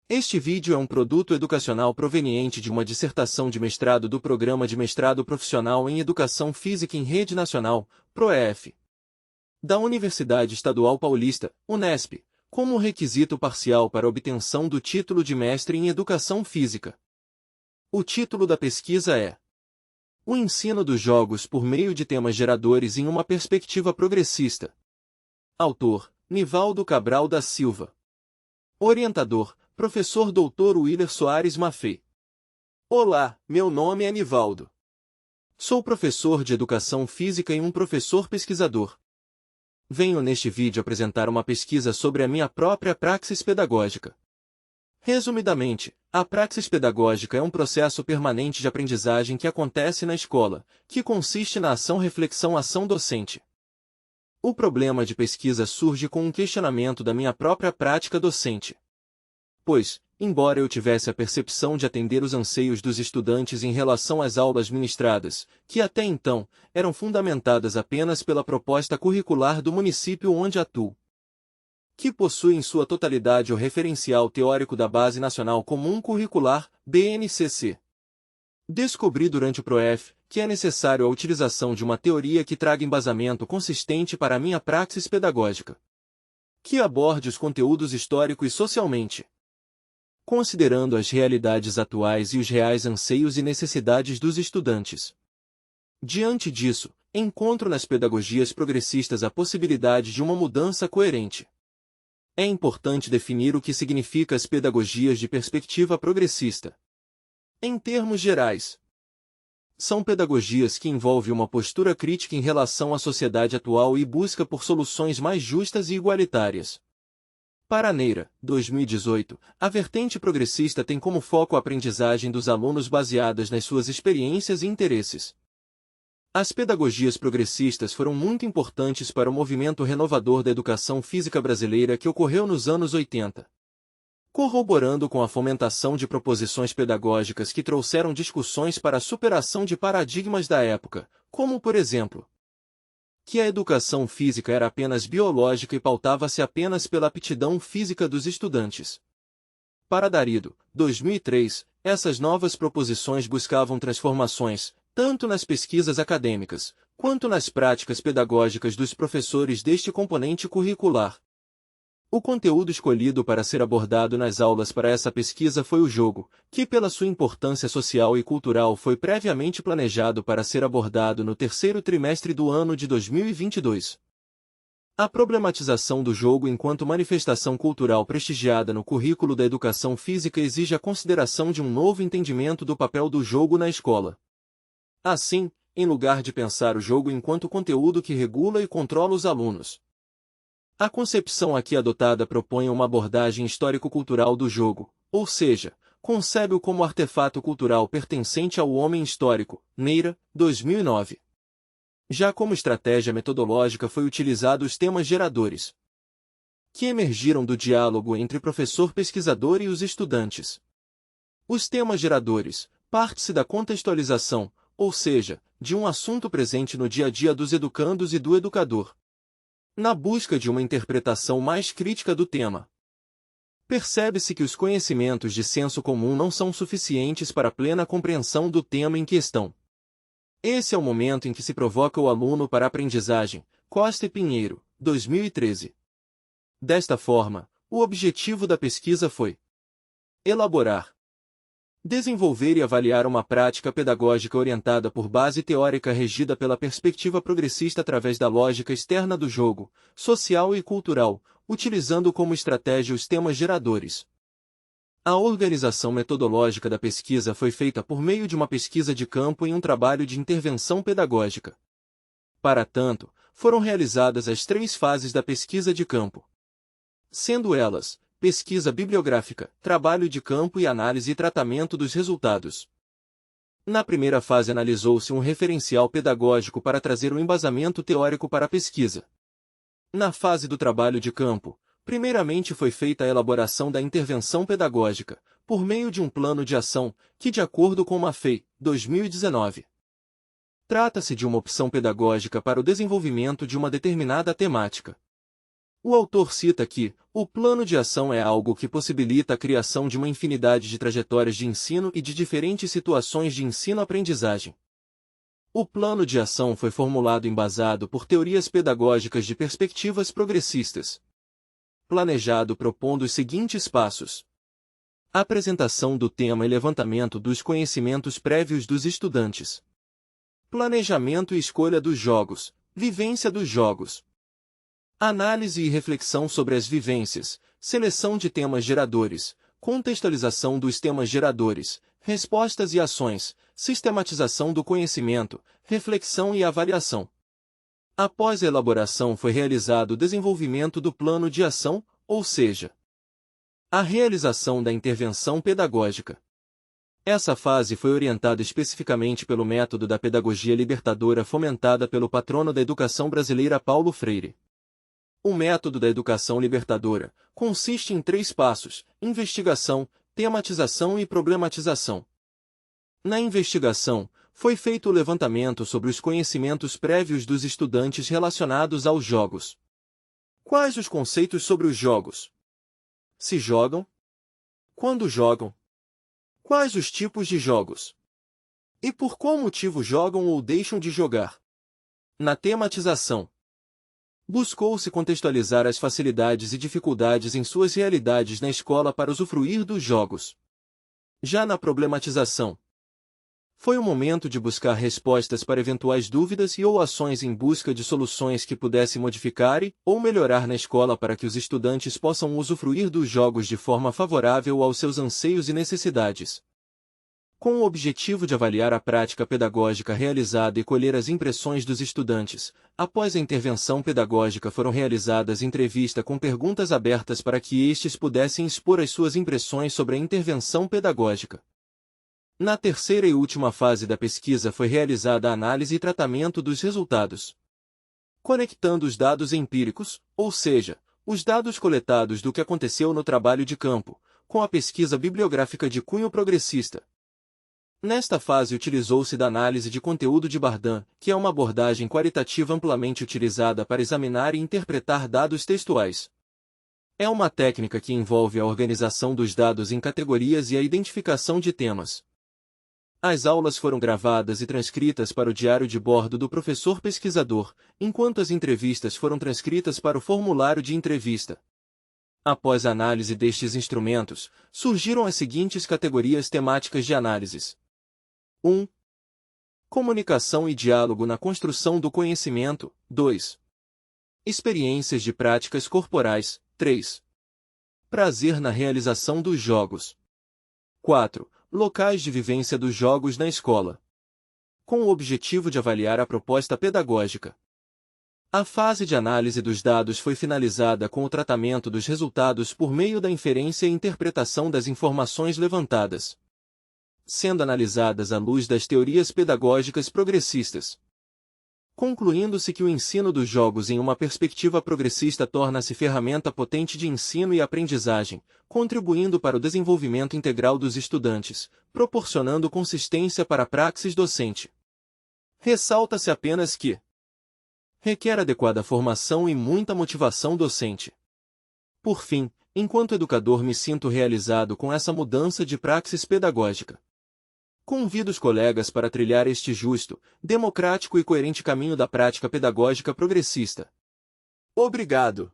Este vídeo é um produto educacional proveniente de uma dissertação de mestrado do Programa de Mestrado Profissional em Educação Física em Rede Nacional, ProEF, da Universidade Estadual Paulista, Unesp, como requisito parcial para obtenção do título de mestre em Educação Física. O título da pesquisa é O ensino dos jogos por meio de temas geradores em uma perspectiva progressista. Autor, Nivaldo Cabral da Silva. Orientador, Professor Dr. Willer Soares Maffei. Olá, meu nome é Nivaldo. Sou professor de Educação Física e um professor pesquisador. Venho neste vídeo apresentar uma pesquisa sobre a minha própria praxis pedagógica. Resumidamente, a praxis pedagógica é um processo permanente de aprendizagem que acontece na escola, que consiste na ação-reflexão-ação docente. O problema de pesquisa surge com um questionamento da minha própria prática docente. Pois, embora eu tivesse a percepção de atender os anseios dos estudantes em relação às aulas ministradas, que até então eram fundamentadas apenas pela proposta curricular do município onde atuo, que possui em sua totalidade o referencial teórico da Base Nacional Comum Curricular, BNCC. Descobri durante o ProEF que é necessário a utilização de uma teoria que traga embasamento consistente para a minha praxis pedagógica, que aborde os conteúdos histórico e socialmente, considerando as realidades atuais e os reais anseios e necessidades dos estudantes. Diante disso, encontro nas pedagogias progressistas a possibilidade de uma mudança coerente. É importante definir o que significa as pedagogias de perspectiva progressista. Em termos gerais, são pedagogias que envolvem uma postura crítica em relação à sociedade atual e busca por soluções mais justas e igualitárias. Para Neira, 2018, a vertente progressista tem como foco a aprendizagem dos alunos baseadas nas suas experiências e interesses. As pedagogias progressistas foram muito importantes para o movimento renovador da educação física brasileira que ocorreu nos anos 80. Corroborando com a fomentação de proposições pedagógicas que trouxeram discussões para a superação de paradigmas da época, como por exemplo, que a educação física era apenas biológica e pautava-se apenas pela aptidão física dos estudantes. Para Darido, 2003, essas novas proposições buscavam transformações, tanto nas pesquisas acadêmicas, quanto nas práticas pedagógicas dos professores deste componente curricular. O conteúdo escolhido para ser abordado nas aulas para essa pesquisa foi o jogo, que pela sua importância social e cultural foi previamente planejado para ser abordado no terceiro trimestre do ano de 2022. A problematização do jogo enquanto manifestação cultural prestigiada no currículo da educação física exige a consideração de um novo entendimento do papel do jogo na escola. Assim, em lugar de pensar o jogo enquanto conteúdo que regula e controla os alunos, a concepção aqui adotada propõe uma abordagem histórico-cultural do jogo, ou seja, concebe-o como artefato cultural pertencente ao homem histórico, Neira, 2009. Já como estratégia metodológica foi utilizado os temas geradores, que emergiram do diálogo entre professor-pesquisador e os estudantes. Os temas geradores, parte-se da contextualização, ou seja, de um assunto presente no dia a dia dos educandos e do educador, na busca de uma interpretação mais crítica do tema. Percebe-se que os conhecimentos de senso comum não são suficientes para a plena compreensão do tema em questão. Esse é o momento em que se provoca o aluno para a aprendizagem, Costa e Pinheiro, 2013. Desta forma, o objetivo da pesquisa foi elaborar, desenvolver e avaliar uma prática pedagógica orientada por base teórica regida pela perspectiva progressista através da lógica externa do jogo, social e cultural, utilizando como estratégia os temas geradores. A organização metodológica da pesquisa foi feita por meio de uma pesquisa de campo e um trabalho de intervenção pedagógica. Para tanto, foram realizadas as 3 fases da pesquisa de campo, sendo elas pesquisa bibliográfica, trabalho de campo e análise e tratamento dos resultados. Na primeira fase analisou-se um referencial pedagógico para trazer um embasamento teórico para a pesquisa. Na fase do trabalho de campo, primeiramente foi feita a elaboração da intervenção pedagógica, por meio de um plano de ação, que de acordo com Maffei, 2019. Trata-se de uma opção pedagógica para o desenvolvimento de uma determinada temática. O autor cita que o plano de ação é algo que possibilita a criação de uma infinidade de trajetórias de ensino e de diferentes situações de ensino-aprendizagem. O plano de ação foi formulado embasado por teorias pedagógicas de perspectivas progressistas. Planejado propondo os seguintes passos: apresentação do tema e levantamento dos conhecimentos prévios dos estudantes. Planejamento e escolha dos jogos, vivência dos jogos. Análise e reflexão sobre as vivências, seleção de temas geradores, contextualização dos temas geradores, respostas e ações, sistematização do conhecimento, reflexão e avaliação. Após a elaboração foi realizado o desenvolvimento do plano de ação, ou seja, a realização da intervenção pedagógica. Essa fase foi orientada especificamente pelo método da pedagogia libertadora fomentada pelo patrono da educação brasileira Paulo Freire. O método da educação libertadora consiste em 3 passos: investigação, tematização e problematização. Na investigação, foi feito o levantamento sobre os conhecimentos prévios dos estudantes relacionados aos jogos. Quais os conceitos sobre os jogos? Se jogam? Quando jogam? Quais os tipos de jogos? E por qual motivo jogam ou deixam de jogar? Na tematização, buscou-se contextualizar as facilidades e dificuldades em suas realidades na escola para usufruir dos jogos. Já na problematização, foi o momento de buscar respostas para eventuais dúvidas ou ações em busca de soluções que pudessem modificar ou melhorar na escola para que os estudantes possam usufruir dos jogos de forma favorável aos seus anseios e necessidades. Com o objetivo de avaliar a prática pedagógica realizada e colher as impressões dos estudantes, após a intervenção pedagógica foram realizadas entrevistas com perguntas abertas para que estes pudessem expor as suas impressões sobre a intervenção pedagógica. Na terceira e última fase da pesquisa foi realizada a análise e tratamento dos resultados. Conectando os dados empíricos, ou seja, os dados coletados do que aconteceu no trabalho de campo, com a pesquisa bibliográfica de cunho progressista. Nesta fase utilizou-se da análise de conteúdo de Bardan, que é uma abordagem qualitativa amplamente utilizada para examinar e interpretar dados textuais. É uma técnica que envolve a organização dos dados em categorias e a identificação de temas. As aulas foram gravadas e transcritas para o diário de bordo do professor pesquisador, enquanto as entrevistas foram transcritas para o formulário de entrevista. Após a análise destes instrumentos, surgiram as seguintes categorias temáticas de análises. 1. Comunicação e diálogo na construção do conhecimento. 2. Experiências de práticas corporais. 3. Prazer na realização dos jogos. 4. Locais de vivência dos jogos na escola. Com o objetivo de avaliar a proposta pedagógica. A fase de análise dos dados foi finalizada com o tratamento dos resultados por meio da inferência e interpretação das informações levantadas, sendo analisadas à luz das teorias pedagógicas progressistas. Concluindo-se que o ensino dos jogos em uma perspectiva progressista torna-se ferramenta potente de ensino e aprendizagem, contribuindo para o desenvolvimento integral dos estudantes, proporcionando consistência para a praxis docente. Ressalta-se apenas que requer adequada formação e muita motivação docente. Por fim, enquanto educador me sinto realizado com essa mudança de praxis pedagógica. Convido os colegas para trilhar este justo, democrático e coerente caminho da prática pedagógica progressista. Obrigado!